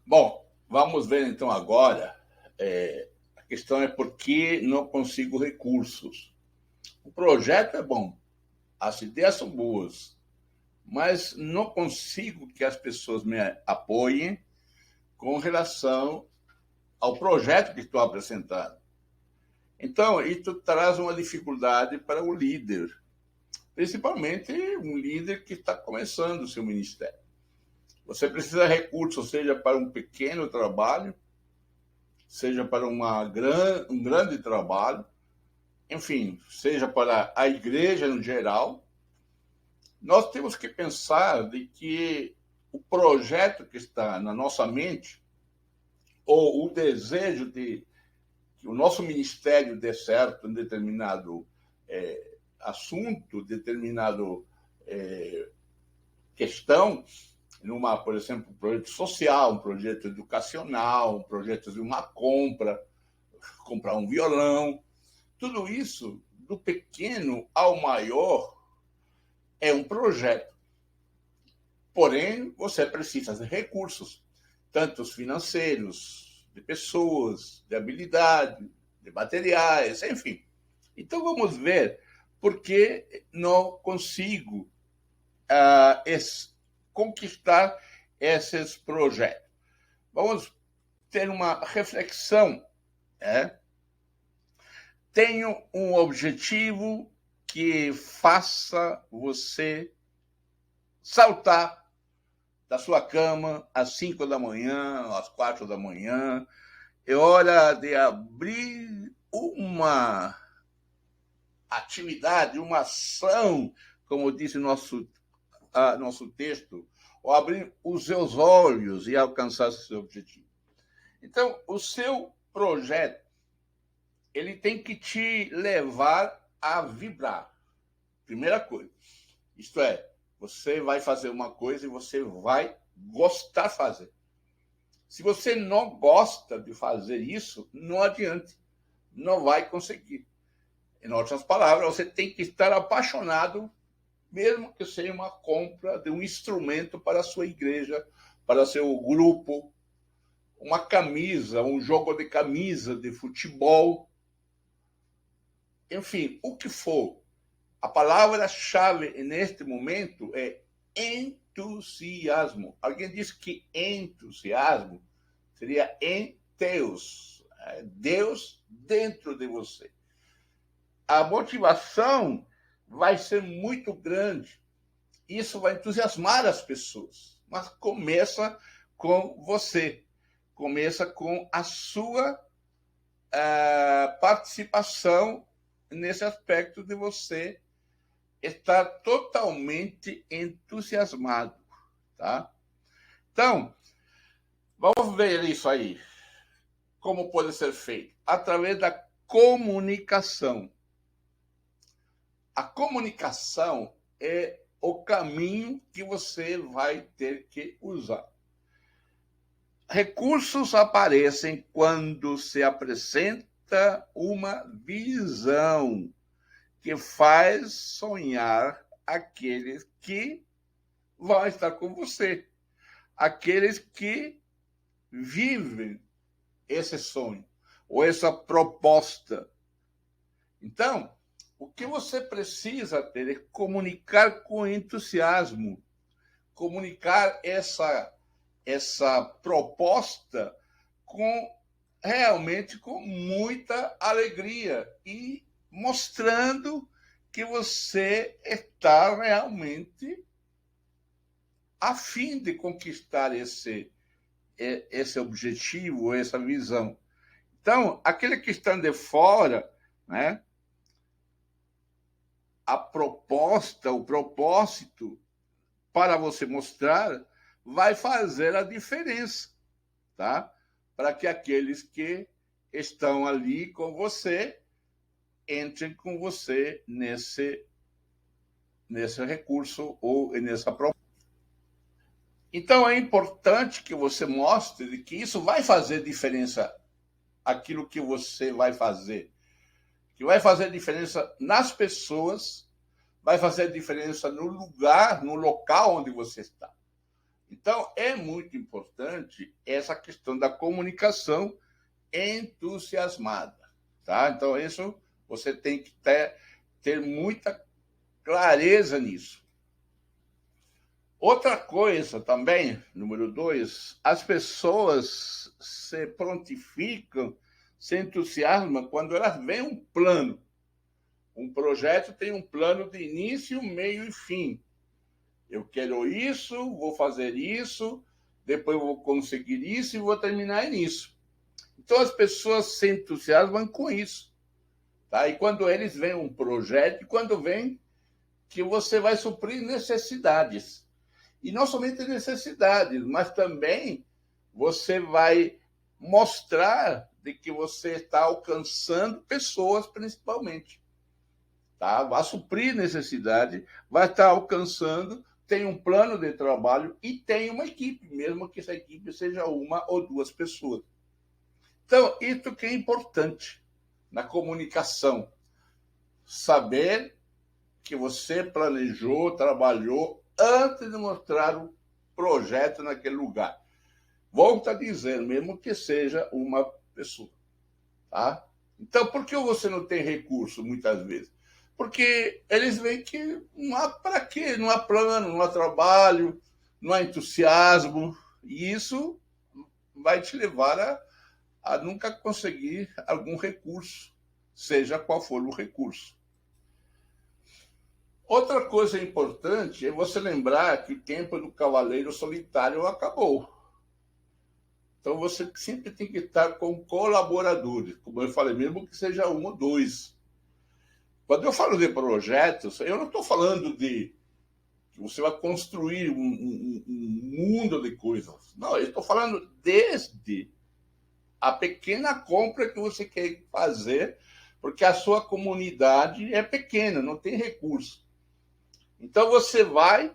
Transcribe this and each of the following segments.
Bom, vamos ver então agora. A questão é por que não consigo recursos. O projeto é bom, as ideias são boas, mas não consigo que as pessoas me apoiem com relação ao projeto que estou apresentando. Então, isso traz uma dificuldade para o líder, principalmente um líder que está começando o seu ministério. Você precisa de recursos, seja para um pequeno trabalho, seja para um grande trabalho, enfim, seja para a igreja no geral. Nós temos que pensar de que o projeto que está na nossa mente, ou o desejo de que o nosso ministério dê certo em determinado assunto, determinado questão, por exemplo, um projeto social, um projeto educacional, um projeto de uma comprar um violão, tudo isso, do pequeno ao maior, é um projeto. Porém, você precisa de recursos, tanto financeiros, de pessoas, de habilidade, de materiais, enfim. Então, vamos ver por que não consigo conquistar esses projetos. Vamos ter uma reflexão. Tenho um objetivo que faça você saltar da sua cama às 5 da manhã, às 4 da manhã. É hora de abrir uma atividade, uma ação, como disse nosso texto, ou abrir os seus olhos e alcançar seu objetivo. Então, o seu projeto, ele tem que te levar a vibrar. Primeira coisa. Isto é, você vai fazer uma coisa e você vai gostar de fazer. Se você não gosta de fazer isso, não adianta. Não vai conseguir. Em outras palavras, você tem que estar apaixonado, mesmo que seja uma compra de um instrumento para a sua igreja, para seu grupo, uma camisa, um jogo de camisa de futebol, enfim, o que for. A palavra-chave neste momento é entusiasmo. Alguém disse que entusiasmo seria em Deus, Deus dentro de você. A motivação vai ser muito grande. Isso vai entusiasmar as pessoas, mas começa com você. Começa com a sua participação nesse aspecto de você estar totalmente entusiasmado, tá? Então, vamos ver isso aí. Como pode ser feito? Através da comunicação. A comunicação é o caminho que você vai ter que usar. Recursos aparecem quando se apresenta uma visão que faz sonhar aqueles que vão estar com você, aqueles que vivem esse sonho ou essa proposta. Então, o que você precisa ter é comunicar com entusiasmo, comunicar essa proposta realmente com muita alegria e mostrando que você está realmente a fim de conquistar esse objetivo, essa visão. Então, aquele que está de fora, né? A proposta, o propósito para você mostrar vai fazer a diferença, tá? Para que aqueles que estão ali com você entrem com você nesse recurso ou nessa proposta. Então, é importante que você mostre que isso vai fazer diferença, aquilo que você vai fazer. Que vai fazer diferença nas pessoas, vai fazer diferença no lugar, no local onde você está. Então, é muito importante essa questão da comunicação entusiasmada, tá? Então, isso você tem que ter muita clareza nisso. Outra coisa também, número 2, as pessoas se prontificam, se entusiasmam quando elas veem um plano. Um projeto tem um plano de início, meio e fim. Eu quero isso, vou fazer isso, depois vou conseguir isso e vou terminar nisso. Então as pessoas se entusiasmam com isso. Tá? E quando eles veem um projeto, quando veem que você vai suprir necessidades. E não somente necessidades, mas também você vai mostrar de que você está alcançando pessoas, principalmente. Tá? Vai suprir necessidade, vai estar alcançando, tem um plano de trabalho e tem uma equipe, mesmo que essa equipe seja uma ou duas pessoas. Então, isso que é importante na comunicação. Saber que você planejou, trabalhou antes de mostrar o projeto naquele lugar. Volto a dizer, mesmo que seja uma pessoa. Tá? Então, por que você não tem recurso, muitas vezes? Porque eles veem que não há para quê, não há plano, não há trabalho, não há entusiasmo, e isso vai te levar a nunca conseguir algum recurso, seja qual for o recurso. Outra coisa importante é você lembrar que o tempo do cavaleiro solitário acabou. Então você sempre tem que estar com colaboradores, como eu falei, mesmo que seja um ou dois. Quando eu falo de projetos, eu não estou falando de que você vai construir um mundo de coisas. Não, eu estou falando desde a pequena compra que você quer fazer, porque a sua comunidade é pequena, não tem recurso. Então você vai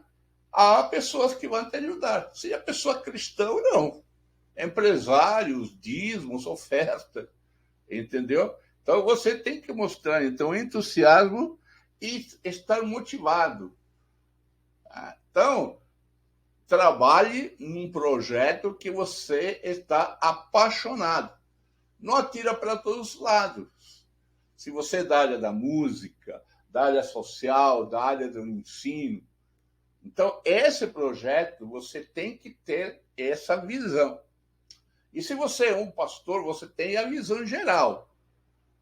a pessoas que vão te ajudar. Se a pessoa é cristã ou não. Empresários, dízimos, oferta. Entendeu? Então você tem que mostrar então entusiasmo e estar motivado. Então, trabalhe num projeto que você está apaixonado. Não atira para todos os lados. Se você é da área da música, da área social, da área do ensino, então esse projeto você tem que ter essa visão. E se você é um pastor, você tem a visão geral.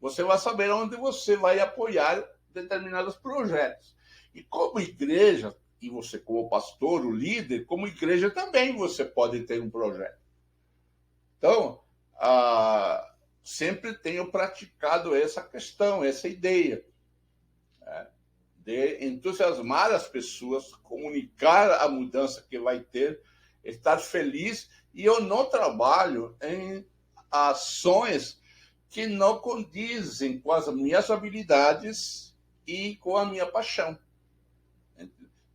Você vai saber onde você vai apoiar determinados projetos. E como igreja, e você como pastor, o líder, como igreja também você pode ter um projeto. Então, sempre tenho praticado essa questão, essa ideia, né, de entusiasmar as pessoas, comunicar a mudança que vai ter, estar feliz. E eu não trabalho em ações que não condizem com as minhas habilidades e com a minha paixão.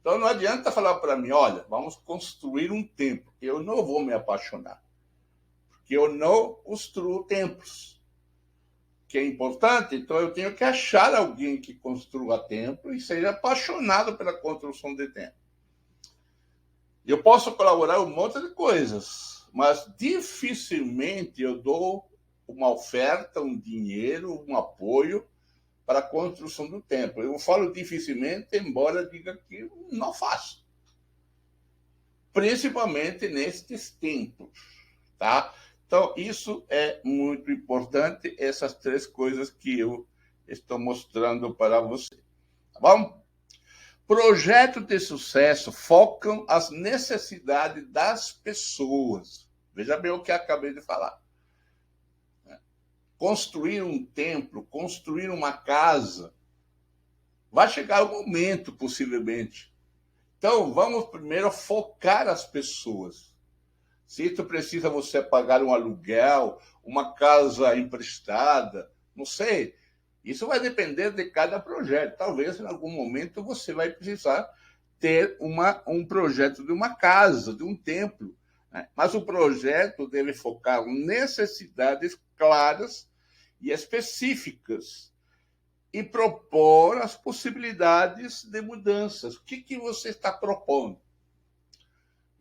Então não adianta falar para mim, olha, vamos construir um templo. Eu não vou me apaixonar, porque eu não construo templos. Que é importante, então eu tenho que achar alguém que construa templo e seja apaixonado pela construção de templo. Eu posso colaborar um monte de coisas, mas dificilmente eu dou uma oferta, um dinheiro, um apoio para a construção do templo. Eu falo dificilmente, embora diga que não faço. Principalmente nestes tempos, tá? Então, isso é muito importante, essas três coisas que eu estou mostrando para você. Tá bom? Projetos de sucesso focam as necessidades das pessoas. Veja bem o que eu acabei de falar. Construir um templo, construir uma casa, vai chegar o momento, possivelmente. Então, vamos primeiro focar as pessoas. Se isso precisa você pagar um aluguel, uma casa emprestada, não sei. Isso vai depender de cada projeto. Talvez, em algum momento, você vai precisar ter um projeto de uma casa, de um templo. Né? Mas o projeto deve focar em necessidades claras e específicas e propor as possibilidades de mudanças. O que você está propondo?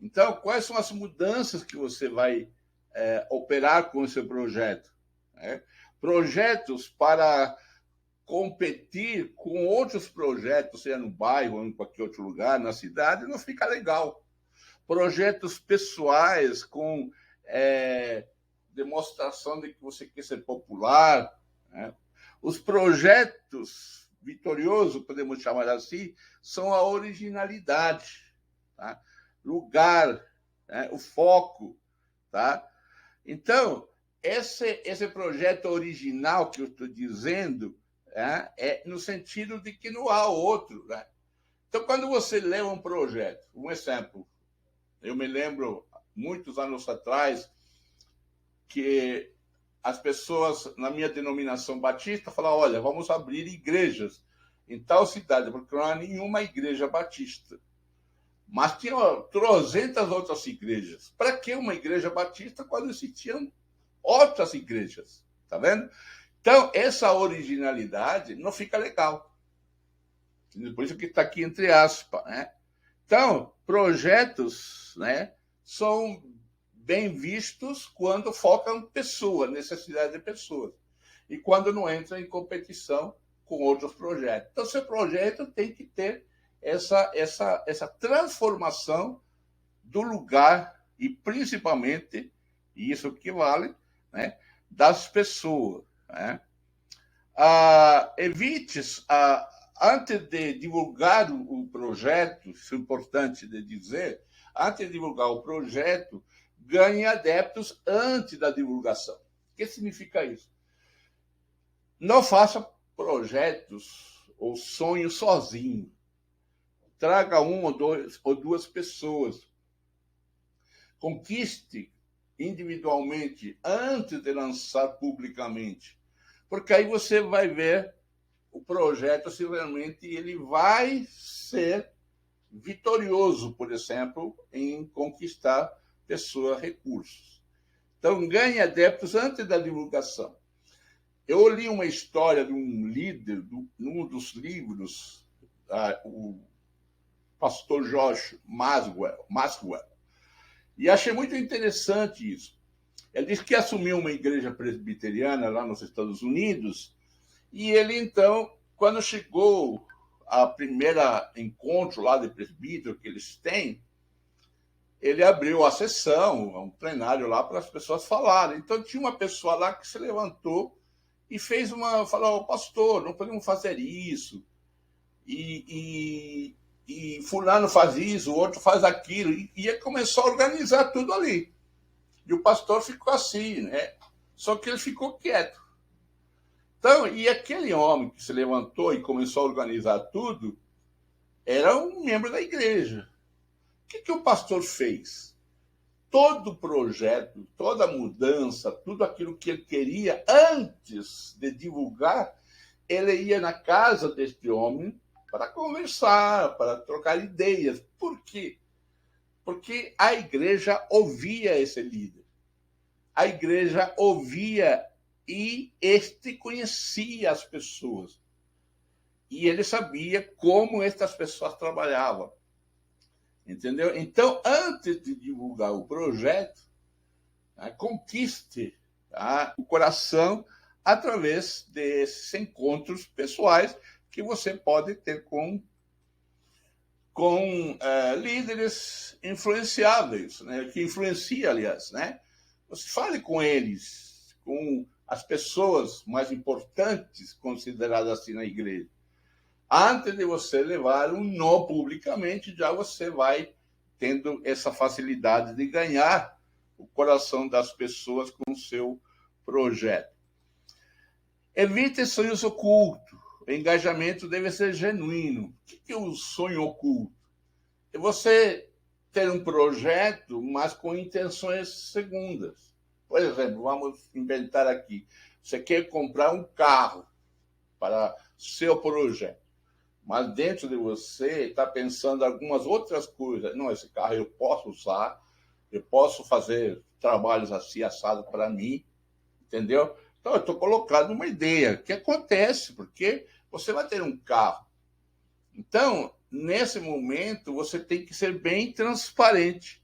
Então, quais são as mudanças que você vai operar com o seu projeto? Né? Projetos para competir com outros projetos, seja no bairro ou em qualquer outro lugar, na cidade, não fica legal. Projetos pessoais com demonstração de que você quer ser popular. Né? Os projetos vitoriosos, podemos chamar assim, são a originalidade, tá? Lugar, né? O foco. Tá? Então, esse projeto original que eu estou dizendo é no sentido de que não há outro. Né? Então, quando você lê um projeto, um exemplo, eu me lembro, muitos anos atrás, que as pessoas, na minha denominação batista, falavam, olha, vamos abrir igrejas em tal cidade, porque não há nenhuma igreja batista. Mas tinha 300 outras igrejas. Para que uma igreja batista quando existiam outras igrejas? Tá vendo? Então, essa originalidade não fica legal. Por isso que está aqui entre aspas. Né? Então, projetos, né, são bem vistos quando focam pessoas, necessidade de pessoas. E quando não entram em competição com outros projetos. Então, seu projeto tem que ter essa transformação do lugar e, principalmente, e isso que vale, né, das pessoas. Né? Evite, antes de divulgar o projeto, isso é importante de dizer, antes de divulgar o projeto, ganhe adeptos antes da divulgação. O que significa isso? Não faça projetos ou sonhos sozinho. Traga uma ou duas pessoas. Conquiste individualmente antes de lançar publicamente. Porque aí você vai ver o projeto se realmente ele vai ser vitorioso, por exemplo, em conquistar pessoas, recursos. Então, ganhe adeptos antes da divulgação. Eu li uma história de um líder, num dos livros, o pastor Josh Maxwell, e achei muito interessante isso. Ele disse que assumiu uma igreja presbiteriana lá nos Estados Unidos, e ele, então, quando chegou a primeira encontro lá de presbítero que eles têm, ele abriu a sessão, um plenário lá para as pessoas falarem. Então, tinha uma pessoa lá que se levantou e falou, pastor, não podemos fazer isso. E fulano faz isso, o outro faz aquilo. E começou a organizar tudo ali. E o pastor ficou assim, né? Só que ele ficou quieto. Então, e aquele homem que se levantou e começou a organizar tudo, era um membro da igreja. O que o pastor fez? Todo o projeto, toda a mudança, tudo aquilo que ele queria antes de divulgar, ele ia na casa deste homem para conversar, para trocar ideias. Por quê? Porque a igreja ouvia esse líder. A igreja ouvia e este conhecia as pessoas. E ele sabia como estas pessoas trabalhavam. Entendeu? Então, antes de divulgar o projeto, conquiste o coração através desses encontros pessoais que você pode ter com líderes influenciáveis, né? Que influencia, aliás, né? Você fale com eles, com as pessoas mais importantes consideradas assim na igreja. Antes de você levar um nó publicamente, já você vai tendo essa facilidade de ganhar o coração das pessoas com o seu projeto. Evite sonhos ocultos. O engajamento deve ser genuíno. O que é um sonho oculto? É você ter um projeto, mas com intenções segundas. Por exemplo, vamos inventar aqui. Você quer comprar um carro para seu projeto. Mas dentro de você está pensando algumas outras coisas. Não, esse carro eu posso usar, eu posso fazer trabalhos assim, assado para mim, entendeu? Então, eu estou colocando uma ideia. O que acontece? Porque você vai ter um carro. Então, nesse momento, você tem que ser bem transparente.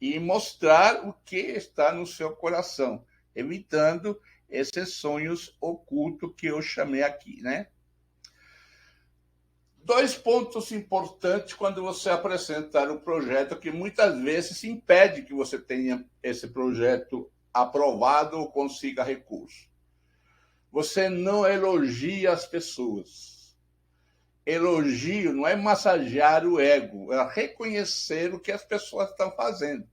e mostrar o que está no seu coração, evitando esses sonhos ocultos que eu chamei aqui, né? 2 pontos importantes quando você apresentar o projeto, que muitas vezes impede que você tenha esse projeto aprovado ou consiga recurso. Você não elogia as pessoas. Elogio não é massagear o ego, é reconhecer o que as pessoas estão fazendo.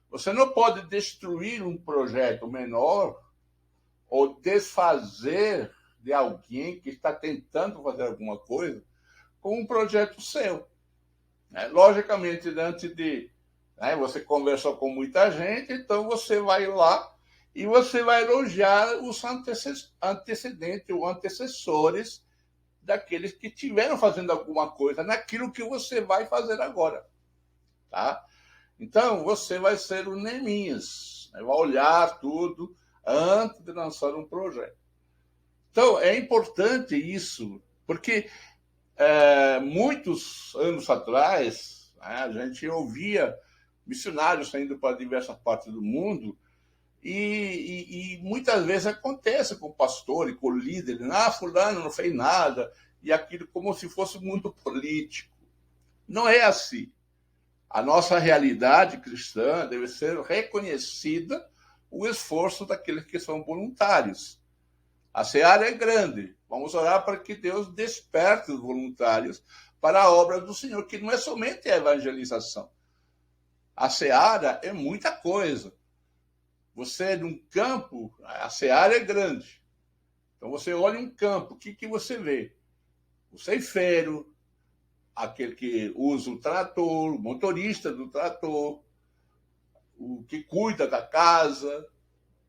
Você não pode destruir um projeto menor ou desfazer de alguém que está tentando fazer alguma coisa com um projeto seu. Logicamente, antes de... você conversou com muita gente, então você vai lá e você vai elogiar os antecedentes ou antecessores daqueles que estiveram fazendo alguma coisa naquilo que você vai fazer agora. Tá? Então, você vai ser o Neemias, vai olhar tudo antes de lançar um projeto. Então, é importante isso, porque muitos anos atrás, a gente ouvia missionários saindo para diversas partes do mundo e muitas vezes acontece com o pastor e com o líder, fulano não fez nada, e aquilo como se fosse um mundo político. Não é assim. A nossa realidade cristã deve ser reconhecida o esforço daqueles que são voluntários. A seara é grande. Vamos orar para que Deus desperte os voluntários para a obra do Senhor, que não é somente a evangelização. A seara é muita coisa. Você, num campo, a seara é grande. Então, você olha um campo, o que você vê? O ceifeiro, aquele que usa o trator, o motorista do trator, o que cuida da casa.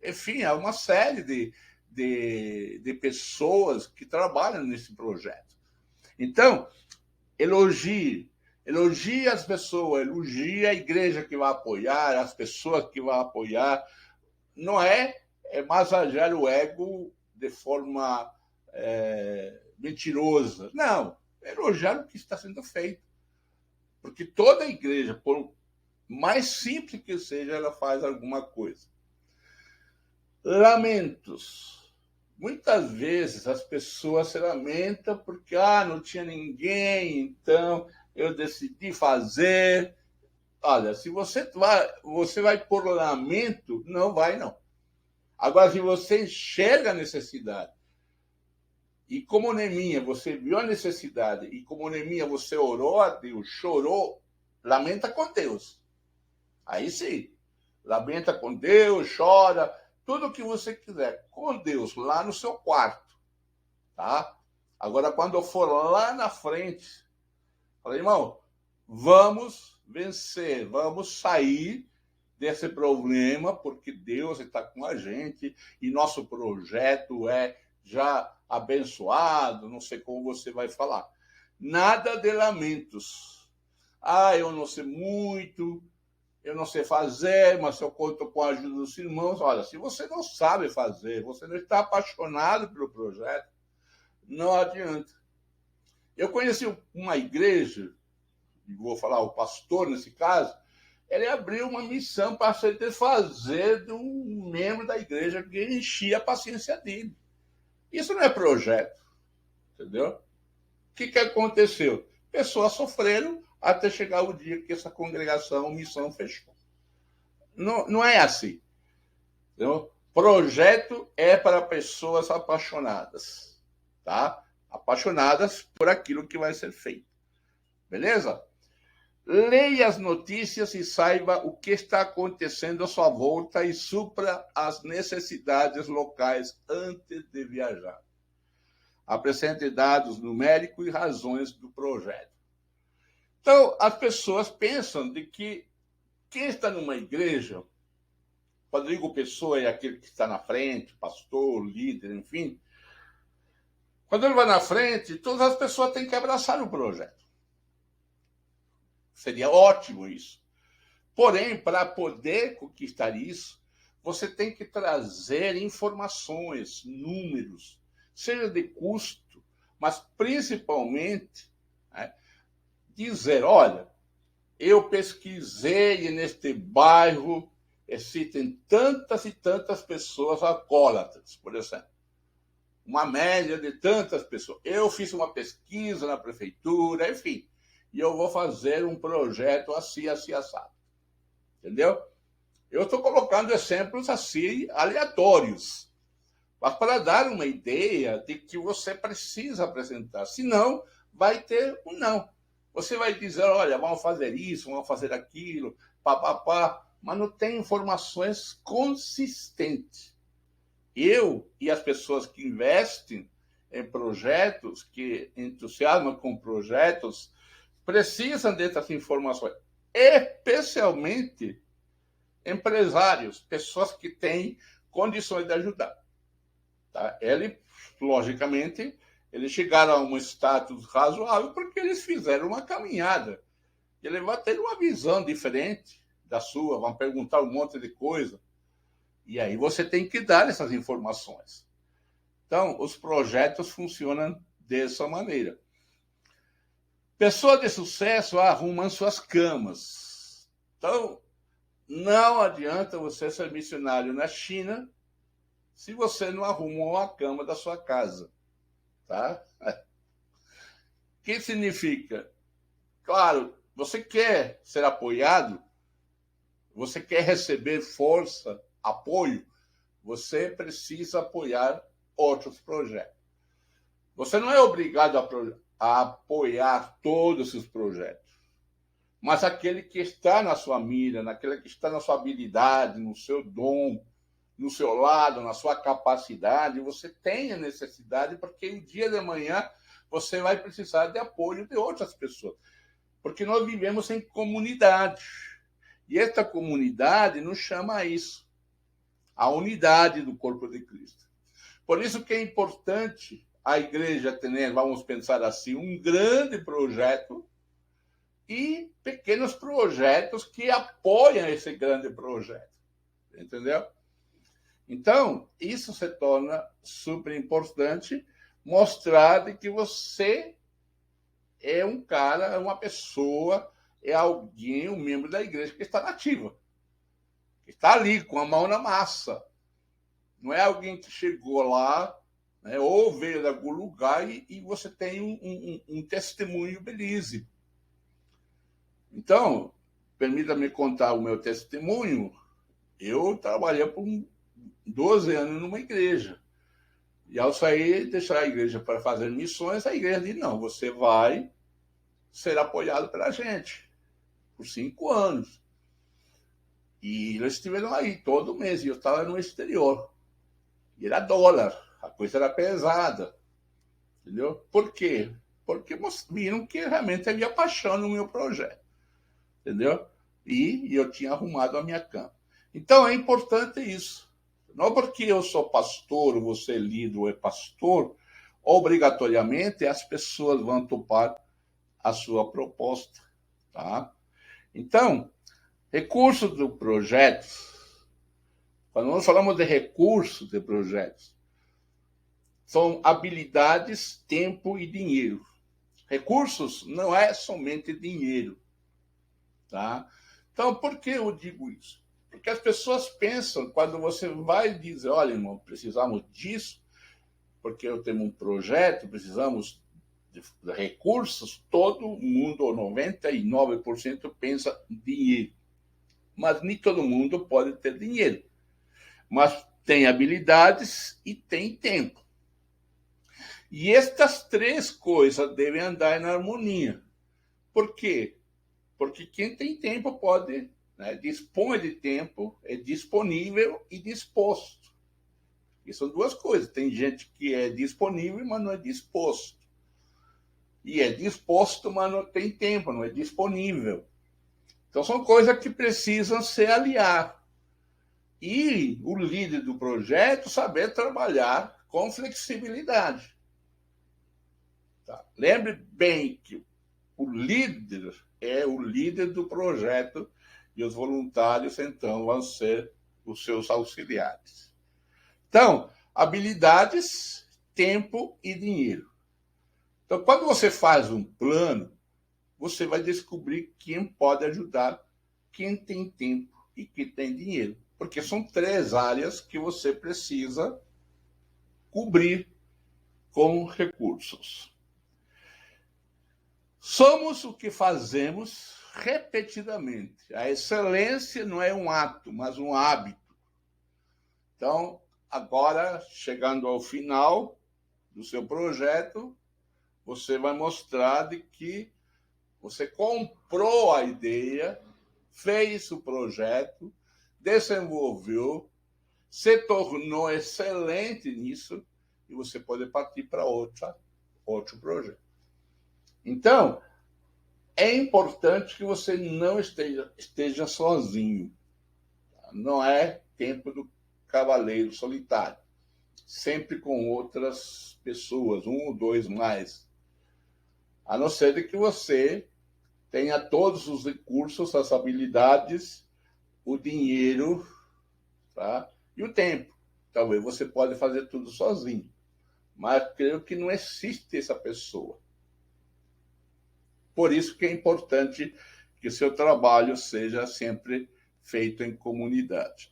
Enfim, há uma série de pessoas que trabalham nesse projeto. Então, elogie as pessoas, elogie a igreja que vai apoiar, as pessoas que vão apoiar. Não é massagear o ego de forma mentirosa. Não, elogiar o que está sendo feito. Porque toda igreja, por mais simples que seja, ela faz alguma coisa. Lamentos. Muitas vezes as pessoas se lamentam porque não tinha ninguém, então eu decidi fazer. Olha, se você vai por lamento, não vai não. Agora, se você enxerga a necessidade, e como Neemias, você viu a necessidade, e como Neemias, você orou a Deus, chorou, lamenta com Deus. Aí sim, lamenta com Deus, chora, tudo o que você quiser, com Deus, lá no seu quarto. Tá? Agora, quando eu for lá na frente, falei, irmão, vamos vencer, vamos sair desse problema, porque Deus está com a gente e nosso projeto é já abençoado, não sei como você vai falar. Nada de lamentos. Eu não sei muito, eu não sei fazer, mas eu conto com a ajuda dos irmãos. Olha, se você não sabe fazer, você não está apaixonado pelo projeto, não adianta. Eu conheci uma igreja, vou falar o pastor nesse caso, ele abriu uma missão para se desfazer de um membro da igreja que enchia a paciência dele. Isso não é projeto, entendeu? O que aconteceu? Pessoas sofreram até chegar o dia que essa congregação, missão, fechou. Não é assim. Entendeu? Projeto é para pessoas apaixonadas, tá? Apaixonadas por aquilo que vai ser feito. Beleza? Leia as notícias e saiba o que está acontecendo à sua volta e supra as necessidades locais antes de viajar. Apresente dados numéricos e razões do projeto. Então, as pessoas pensam de que quem está numa igreja, quando digo pessoa, é aquele que está na frente, pastor, líder, enfim. Quando ele vai na frente, todas as pessoas têm que abraçar o projeto. Seria ótimo isso. Porém, para poder conquistar isso, você tem que trazer informações, números, seja de custo, mas principalmente dizer, olha, eu pesquisei neste bairro, existem tantas e tantas pessoas alcoólatras, por exemplo. Uma média de tantas pessoas. Eu fiz uma pesquisa na prefeitura, enfim, e eu vou fazer um projeto assim, assim, assado. Entendeu? Eu estou colocando exemplos assim, aleatórios, mas para dar uma ideia de que você precisa apresentar. Senão, vai ter um não. Você vai dizer, olha, vamos fazer isso, vamos fazer aquilo, papapá, mas não tem informações consistentes. Eu e as pessoas que investem em projetos, que entusiasmam com projetos, precisam dessas informações, especialmente empresários, pessoas que têm condições de ajudar. Tá? Logicamente, eles chegaram a um status razoável porque eles fizeram uma caminhada. Ele vai ter uma visão diferente da sua, vão perguntar um monte de coisa. E aí você tem que dar essas informações. Então, os projetos funcionam dessa maneira. Pessoas de sucesso arrumam suas camas. Então, não adianta você ser missionário na China se você não arrumou a cama da sua casa. Tá? O que significa? Claro, você quer ser apoiado, você quer receber força, apoio, você precisa apoiar outros projetos. Você não é obrigado a apoiar todos os projetos, mas aquele que está na sua mira, naquele que está na sua habilidade, no seu dom, no seu lado, na sua capacidade, você tem a necessidade, porque o dia de amanhã você vai precisar de apoio de outras pessoas. Porque nós vivemos em comunidade. E esta comunidade nos chama a isso, a unidade do corpo de Cristo. Por isso que é importante a igreja ter, vamos pensar assim, um grande projeto e pequenos projetos que apoiam esse grande projeto. Entendeu? Então, isso se torna super importante, mostrar de que você é um cara, é uma pessoa, é alguém, um membro da igreja que está nativa, que está ali com a mão na massa. Não é alguém que chegou lá, né, ou veio de algum lugar e você tem um testemunho belíssimo. Então, permita-me contar o meu testemunho. Eu trabalhei por 12 anos numa igreja. E ao sair, deixar a igreja para fazer missões, a igreja diz, não, você vai ser apoiado pela gente por 5 anos. E eles estiveram aí todo mês, e eu estava no exterior. E era dólar, a coisa era pesada. Entendeu? Por quê? Porque viram que realmente havia paixão no meu projeto. Entendeu? E eu tinha arrumado a minha cama. Então é importante isso. Não porque eu sou pastor, você é líder ou é pastor, obrigatoriamente as pessoas vão topar a sua proposta. Tá? Então, recursos do projeto, quando nós falamos de recursos de projetos, são habilidades, tempo e dinheiro. Recursos não é somente dinheiro. Tá? Então, por que eu digo isso? Porque as pessoas pensam, quando você vai dizer, olha, irmão, precisamos disso, porque eu tenho um projeto, precisamos de recursos, todo mundo, ou 99%, pensa em dinheiro. Mas nem todo mundo pode ter dinheiro. Mas tem habilidades e tem tempo. E estas três coisas devem andar em harmonia. Por quê? Porque quem tem tempo pode, né, dispõe de tempo, é disponível e disposto. E são duas coisas. Tem gente que é disponível, mas não é disposto. E é disposto, mas não tem tempo, não é disponível. Então são coisas que precisam se aliar. E o líder do projeto saber trabalhar com flexibilidade. Tá? Lembre bem que o líder é o líder do projeto e os voluntários, então, vão ser os seus auxiliares. Então, habilidades, tempo e dinheiro. Então, quando você faz um plano, você vai descobrir quem pode ajudar, quem tem tempo e quem tem dinheiro. Porque são 3 áreas que você precisa cobrir com recursos. Somos o que fazemos repetidamente. A excelência não é um ato, mas um hábito. Então, agora, chegando ao final do seu projeto, você vai mostrar de que você comprou a ideia, fez o projeto, desenvolveu, se tornou excelente nisso e você pode partir para outro projeto. Então, é importante que você não esteja sozinho. Não é tempo do cavaleiro solitário. Sempre com outras pessoas, 1 ou 2 mais. A não ser de que você tenha todos os recursos, as habilidades, o dinheiro, tá? E o tempo. Talvez você pode fazer tudo sozinho. Mas creio que não existe essa pessoa. Por isso que é importante que o seu trabalho seja sempre feito em comunidade.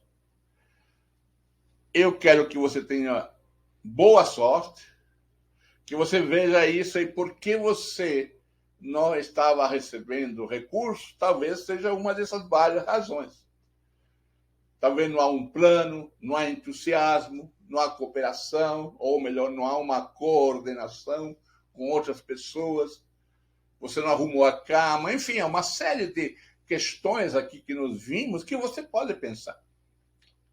Eu quero que você tenha boa sorte, que você veja isso e por que você não estava recebendo recursos, talvez seja uma dessas várias razões. Talvez não há um plano, não há entusiasmo, não há cooperação, ou melhor, não há uma coordenação com outras pessoas. Você não arrumou a cama, enfim, é uma série de questões aqui que nos vimos que você pode pensar.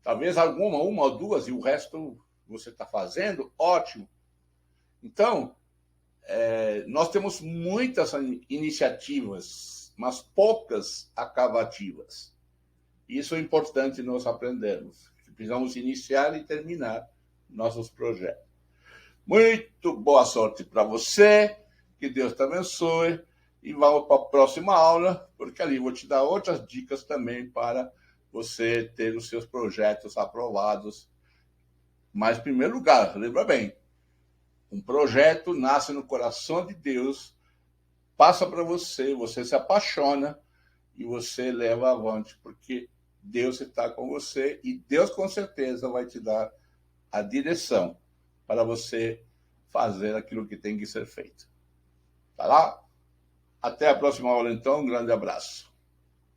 Talvez uma ou 2, e o resto você está fazendo, ótimo. Então, nós temos muitas iniciativas, mas poucas acabativas. Isso é importante nós aprendermos. Precisamos iniciar e terminar nossos projetos. Muito boa sorte para você, que Deus te abençoe, e vamos para a próxima aula, porque ali vou te dar outras dicas também para você ter os seus projetos aprovados. Mas, em primeiro lugar, lembra bem, um projeto nasce no coração de Deus, passa para você, você se apaixona e você leva avante, porque Deus está com você e Deus com certeza vai te dar a direção para você fazer aquilo que tem que ser feito. Tá lá? Até a próxima aula, então. Um grande abraço.